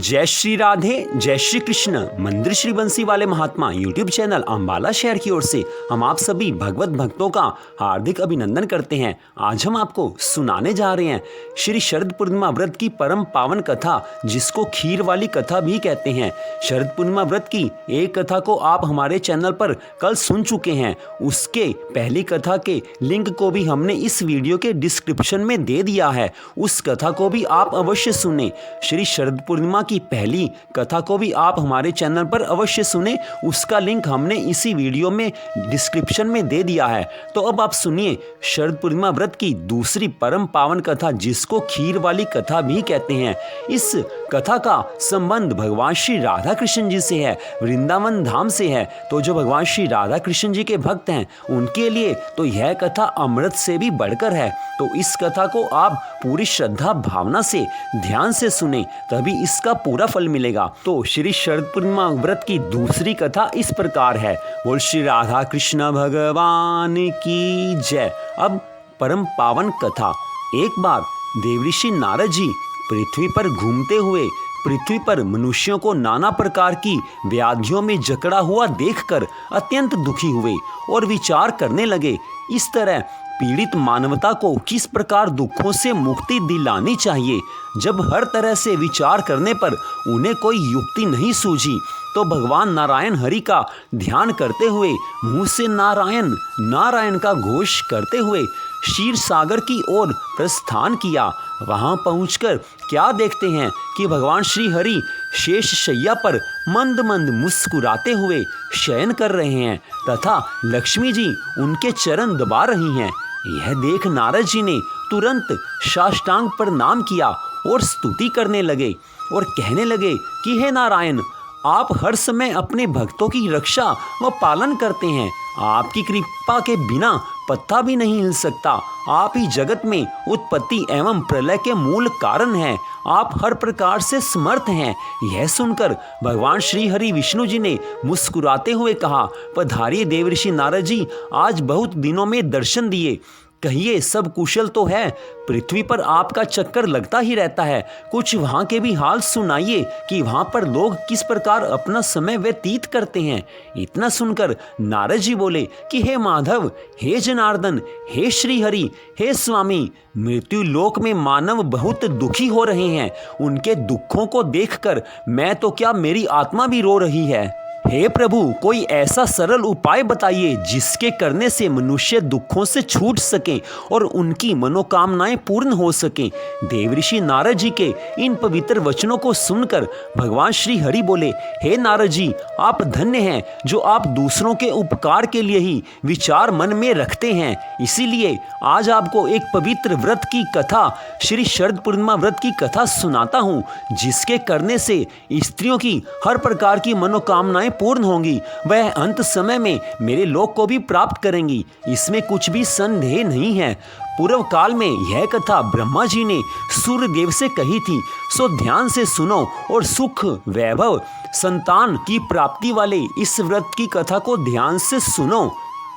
जय श्री राधे, जय श्री कृष्ण। मंदिर श्री बंसी वाले महात्मा यूट्यूब चैनल अंबाला शहर की ओर से हम आप सभी भगवत भक्तों का हार्दिक अभिनंदन करते हैं। आज हम आपको सुनाने जा रहे हैं श्री शरद पूर्णिमा व्रत की परम पावन कथा, जिसको खीर वाली कथा भी कहते हैं। शरद पूर्णिमा व्रत की एक कथा को आप हमारे चैनल पर कल सुन चुके हैं। उसके पहली कथा के लिंक को भी हमने इस वीडियो के डिस्क्रिप्शन में दे दिया है, उस कथा को भी आप अवश्य सुने। श्री शरद पूर्णिमा की पहली कथा को भी आप हमारे चैनल पर अवश्य सुने, उसका लिंक हमने इसी वीडियो में डिस्क्रिप्शन में दे दिया है। तो अब आप सुनिए शरद पूर्णिमा व्रत की दूसरी परम पावन कथा, जिसको खीर वाली कथा भी कहते हैं। इस कथा का संबंध भगवान श्री राधा कृष्ण जी से है, वृंदावन धाम से है। तो जो भगवान श्री राधा कृष्ण जी के भक्त हैं उनके लिए तो यह कथा अमृत से भी बढ़कर है। तो इस कथा को आप पूरी श्रद्धा भावना से ध्यान से सुने, तभी इसका पूरा फल मिलेगा। तो श्री शरद पूर्णिमा व्रत की दूसरी कथा इस प्रकार है। बोल श्री राधा कृष्ण भगवान की जय। अब परम पावन कथा। एक बार देवऋषि नारद जी पृथ्वी पर घूमते हुए पृथ्वी पर मनुष्यों को नाना प्रकार की व्याधियों में जकड़ा हुआ देखकर अत्यंत दुखी हुए और विचार करने लगे, इस तरह पीड़ित मानवता को किस प्रकार दुखों से मुक्ति दिलानी चाहिए। जब हर तरह से विचार करने पर उन्हें कोई युक्ति नहीं सूझी, तो भगवान नारायण हरि का ध्यान करते हुए मुंह से नारायण नारायण का घोष करते हुए क्षीर सागर की ओर प्रस्थान किया। वहां पहुंचकर क्या देखते हैं कि भगवान श्री हरि शेष शैया पर मंद मंद मुस्कुराते हुए शयन कर रहे हैं तथा लक्ष्मी जी उनके चरण दबा रही हैं। यह देख नारद जी ने तुरंत साष्टांग प्रणाम किया और स्तुति करने लगे और कहने लगे कि हे नारायण, आप हर समय अपने भक्तों की रक्षा व पालन करते हैं। आपकी कृपा के बिना पत्ता भी नहीं हिल सकता। आप ही जगत में उत्पत्ति एवं प्रलय के मूल कारण हैं। आप हर प्रकार से समर्थ हैं। यह सुनकर भगवान श्री हरि विष्णु जी ने मुस्कुराते हुए कहा, पधारिए देवऋषि नारद जी, आज बहुत दिनों में दर्शन दिए। कहिए सब कुशल तो है? पृथ्वी पर आपका चक्कर लगता ही रहता है, कुछ वहाँ के भी हाल सुनाइए कि वहाँ पर लोग किस प्रकार अपना समय व्यतीत करते हैं। इतना सुनकर नारद जी बोले कि हे माधव, हे जनार्दन, हे श्री हरि, हे स्वामी, मृत्यु लोक में मानव बहुत दुखी हो रहे हैं। उनके दुखों को देखकर मैं तो क्या, मेरी आत्मा भी रो रही है। हे प्रभु, कोई ऐसा सरल उपाय बताइए जिसके करने से मनुष्य दुखों से छूट सके और उनकी मनोकामनाएं पूर्ण हो सके। देवऋषि नारद जी के इन पवित्र वचनों को सुनकर भगवान श्री हरि बोले, हे नारद जी, आप धन्य हैं जो आप दूसरों के उपकार के लिए ही विचार मन में रखते हैं। इसीलिए आज आपको एक पवित्र व्रत की कथा, श्री शरद पूर्णिमा व्रत की कथा सुनाता हूँ, जिसके करने से स्त्रियों की हर प्रकार की मनोकामनाएं पूर्ण होंगी। वह अंत समय में मेरे लोक को भी प्राप्त करेंगी, इसमें कुछ भी संदेह नहीं है। पूर्व काल में यह कथा ब्रह्मा जी ने सूर्यदेव से कही थी, सो ध्यान से सुनो और सुख, वैभव, संतान की प्राप्ति वाले इस व्रत की कथा को ध्यान से सुनो।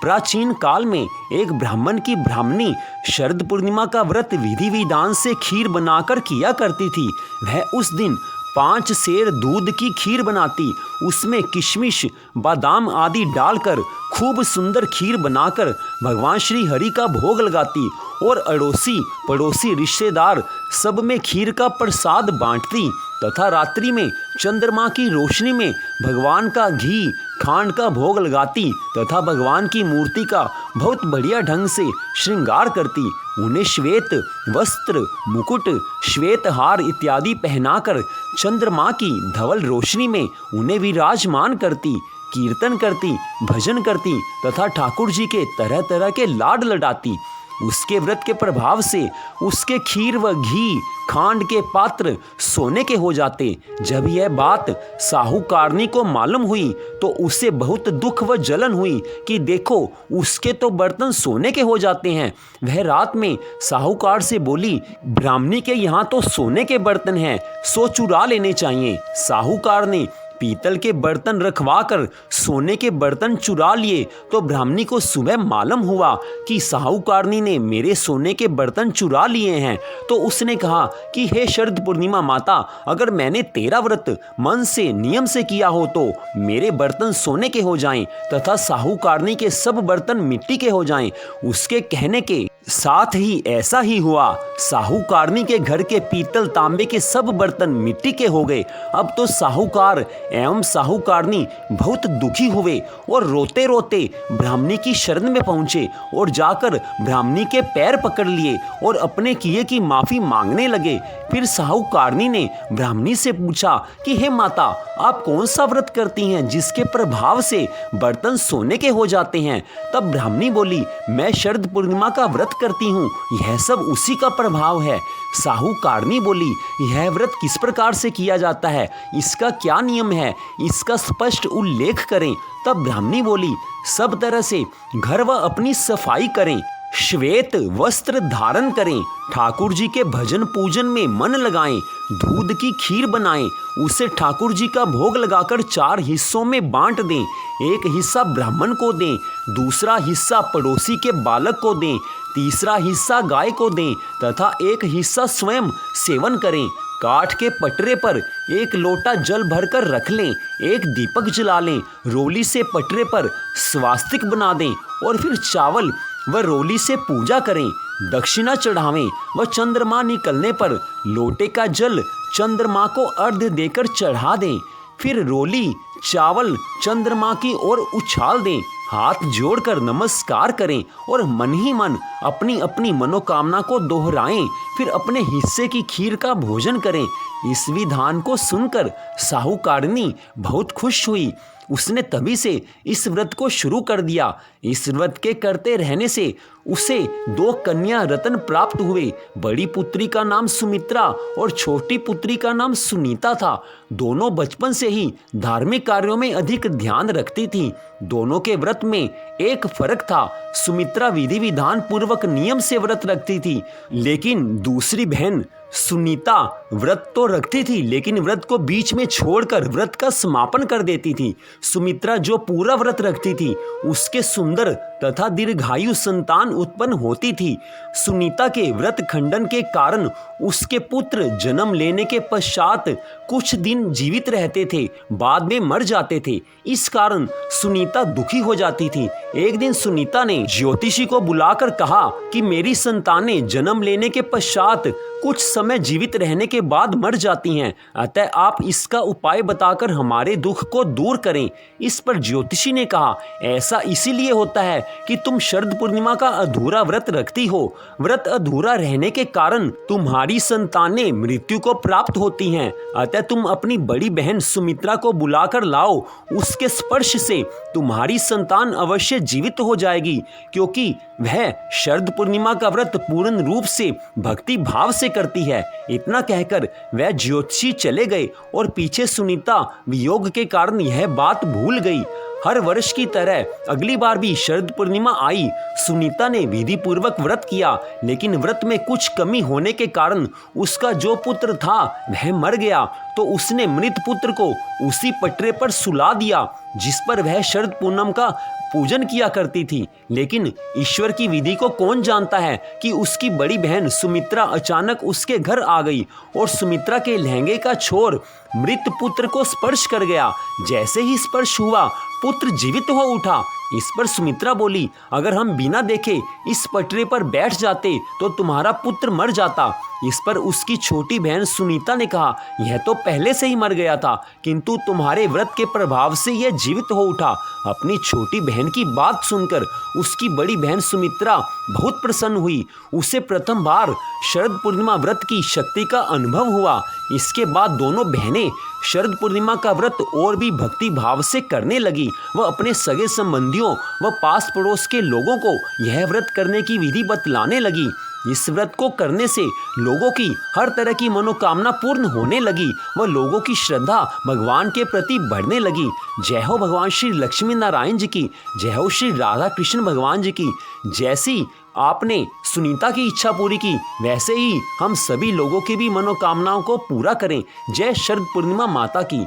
प्राचीन काल में एक ब्राह्मण की ब्राह्मणी शरद पूर्णिमा का व्रत विधि विधान से खीर बनाकर किया करती थी। वह उस दिन 5 सेर दूध की खीर बनाती, उसमें किशमिश, बादाम आदि डालकर खूब सुंदर खीर बनाकर भगवान श्री हरि का भोग लगाती और अड़ोसी पड़ोसी रिश्तेदार सब में खीर का प्रसाद बांटती तथा रात्रि में चंद्रमा की रोशनी में भगवान का घी खांड का भोग लगाती तथा भगवान की मूर्ति का बहुत बढ़िया ढंग से श्रृंगार करती। उन्हें श्वेत वस्त्र, मुकुट, श्वेत हार इत्यादि पहनाकर चंद्रमा की धवल रोशनी में उन्हें विराजमान करती, कीर्तन करती, भजन करती तथा ठाकुर जी के तरह तरह के लाड लडाती। उसके व्रत के प्रभाव से उसके खीर व घी खांड के पात्र सोने के हो जाते। जब यह बात साहूकारनी को मालूम हुई तो उसे बहुत दुख व जलन हुई कि देखो, उसके तो बर्तन सोने के हो जाते हैं। वह रात में साहूकार से बोली, ब्राह्मणी के यहाँ तो सोने के बर्तन हैं, सो चुरा लेने चाहिए। साहूकार ने पीतल के बर्तन रखवा कर सोने के बर्तन चुरा लिए तो ब्राह्मणी को सुबह मालूम हुआ कि साहूकारनी ने मेरे सोने के बर्तन चुरा लिए हैं। तो उसने कहा कि हे शरद पूर्णिमा माता, अगर मैंने तेरा व्रत मन से नियम से किया हो तो मेरे बर्तन सोने के हो जाएं तथा साहूकारनी के सब बर्तन मिट्टी के हो जाएं। उसके कहने के साथ ही ऐसा ही हुआ। साहूकारनी के घर के पीतल तांबे के सब बर्तन मिट्टी के हो गए। अब तो साहूकार एवं साहूकारनी बहुत दुखी हुए और रोते रोते ब्राह्मणी की शरण में पहुंचे और जाकर ब्राह्मणी के पैर पकड़ लिए और अपने किए की माफी मांगने लगे। फिर साहूकारनी ने ब्राह्मणी से पूछा कि हे माता, आप कौन सा व्रत करती हैं जिसके प्रभाव से बर्तन सोने के हो जाते हैं? तब ब्राह्मणी बोली, मैं शरद पूर्णिमा का व्रत करती हूँ, यह सब उसी का प्रभाव है। साहूकारनी बोली, यह व्रत किस प्रकार से किया जाता है, इसका क्या नियम है, इसका स्पष्ट उल्लेख करें। तब ब्राह्मणी बोली, सब तरह से घर व अपनी सफाई करें, श्वेत वस्त्र धारण करें, ठाकुर जी के भजन पूजन में मन लगाएं, दूध की खीर बनाएं, उसे ठाकुर जी का भोग लगाकर 4 हिस्सों में बांट दें। एक हिस्सा ब्राह्मण को दें, दूसरा हिस्सा पड़ोसी के बालक को दें, तीसरा हिस्सा गाय को दें तथा एक हिस्सा स्वयं सेवन करें। काठ के पटरे पर 1 लोटा जल भरकर रख लें, एक दीपक जला लें, रोली से पटरे पर स्वास्तिक बना दें और फिर चावल व रोली से पूजा करें, दक्षिणा चढ़ावें व चंद्रमा निकलने पर लोटे का जल चंद्रमा को अर्घ्य देकर चढ़ा दें। फिर रोली चावल चंद्रमा की ओर उछाल दें, हाथ जोड़कर नमस्कार करें और मन ही मन अपनी अपनी मनोकामना को दोहराएं। फिर अपने हिस्से की खीर का भोजन करें। इस विधान को सुनकर साहूकारनी बहुत खुश हुई। उसने तभी से इस व्रत को शुरू कर दिया। इस व्रत के करते रहने से उसे 2 कन्या रत्न प्राप्त हुए। बड़ी पुत्री का नाम सुमित्रा और छोटी पुत्री का नाम सुनीता था। दोनों बचपन से ही धार्मिक कार्यों में अधिक ध्यान रखती थी। दोनों के व्रत में एक फर्क था। सुमित्रा विधि विधान पूर्वक नियम से व्रत रखती थी, लेकिन दूसरी बहन सुनीता व्रत तो रखती थी लेकिन व्रत को बीच में छोड़कर व्रत का समापन कर देती थी। सुमित्रा जो पूरा व्रत रखती थी उसके सुंदर तथा दीर्घायु संतान उत्पन्न होती थी। सुनीता के व्रत खंडन के कारण उसके पुत्र जन्म लेने के पश्चात कुछ दिन जीवित रहते थे, बाद में मर जाते थे। इस कारण सुनीता दुखी हो जाती थी। एक दिन सुनीता ने ज्योतिषी को बुलाकर कहा कि मेरी संतानें जन्म लेने के पश्चात कुछ समय जीवित रहने के बाद मर जाती हैं, अतः आप इसका उपाय बताकर हमारे दुख को दूर करें। इस पर ज्योतिषी ने कहा, ऐसा इसीलिए होता है कि तुम शरद पूर्णिमा का अधूरा व्रत रखती हो। व्रत अधूरा रहने के कारण तुम्हारी संतानें मृत्यु को प्राप्त होती हैं, अतः तुम अपनी बड़ी बहन सुमित्रा को बुलाकर लाओ। उसके स्पर्श से तुम्हारी संतान अवश्य जीवित हो जाएगी, क्योंकि वह शरद पूर्णिमा का व्रत पूर्ण रूप से भक्ति भाव से करती है। इतना कहकर वह ज्योतिषी चले गए और पीछे सुनीता वियोग के कारण यह बात भूल गई। हर वर्ष की तरह अगली बार भी शरद पूर्णिमा आई। सुनीता ने विधि पूर्वक व्रत किया, लेकिन व्रत में कुछ कमी होने के कारण उसका जो पुत्र था वह मर गया। तो उसने मृत पुत्र को उसी पटरे पर सुला दिया जिस पर वह शरद पूनम का पूजन किया करती थी। लेकिन ईश्वर की विधि को कौन जानता है कि उसकी बड़ी बहन सुमित्रा अचानक उसके घर आ गई और सुमित्रा के लहंगे का छोर मृत पुत्र को स्पर्श कर गया। जैसे ही स्पर्श हुआ पुत्र जीवित हो उठा। इस पर सुमित्रा बोली, अगर हम बिना देखे इस पटरे पर बैठ जाते तो तुम्हारा पुत्र मर जाता। इस पर उसकी छोटी बहन सुनीता ने कहा, यह तो पहले से ही मर गया था, किंतु तुम्हारे व्रत के प्रभाव से यह जीवित हो उठा। अपनी छोटी बहन की बात सुनकर उसकी बड़ी बहन सुमित्रा बहुत प्रसन्न हुई। उसे प्रथम बार शरद पूर्णिमा व्रत की शक्ति का अनुभव हुआ। इसके बाद दोनों बहनें शरद पूर्णिमा का व्रत और भी भक्ति भाव से करने लगी। वह अपने सगे संबंधियों व पास पड़ोस के लोगों को यह व्रत करने की विधि बतलाने लगी। इस व्रत को करने से लोगों की हर तरह की मनोकामना पूर्ण होने लगी व लोगों की श्रद्धा भगवान के प्रति बढ़ने लगी। जय हो भगवान श्री लक्ष्मी नारायण जी की, जय हो श्री राधा कृष्ण भगवान जी की। जैसी आपने सुनीता की इच्छा पूरी की, वैसे ही हम सभी लोगों की भी मनोकामनाओं को पूरा करें। जय शरद पूर्णिमा माता की।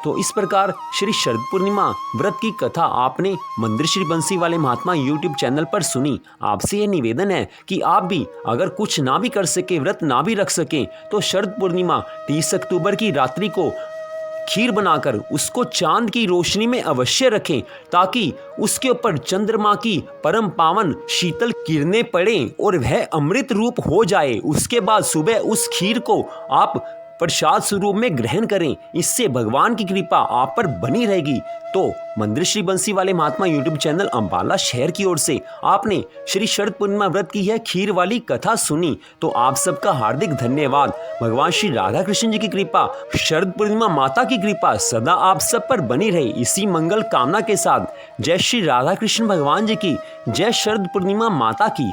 तो इस प्रकार श्री शरद पूर्णिमा व्रत की कथा आपने मंदिर श्री बंसी वाले महात्मा यूट्यूब चैनल पर सुनी। आपसे यह निवेदन है कि आप भी अगर कुछ ना भी कर सके, व्रत ना भी रख सके, तो शरद पूर्णिमा 30 अक्टूबर की रात्रि को खीर बनाकर उसको चांद की रोशनी में अवश्य रखें, ताकि उसके ऊपर चंद्रमा की परम पावन शीतल किरणें पड़ें और वह अमृत रूप हो जाए। उसके बाद सुबह उस खीर को आप प्रसाद स्वरूप में ग्रहण करें। इससे भगवान की कृपा आप पर बनी रहेगी। तो मंदिर श्री बंसी वाले महात्मा यूट्यूब चैनल अंबाला शहर की ओर से आपने श्री शरद पूर्णिमा व्रत की यह खीर वाली कथा सुनी, तो आप सबका हार्दिक धन्यवाद। भगवान श्री राधा कृष्ण जी की कृपा, शरद पूर्णिमा माता की कृपा सदा आप सब पर बनी रहे। इसी मंगल कामना के साथ जय श्री राधा कृष्ण भगवान जी की, जय शरद पूर्णिमा माता की।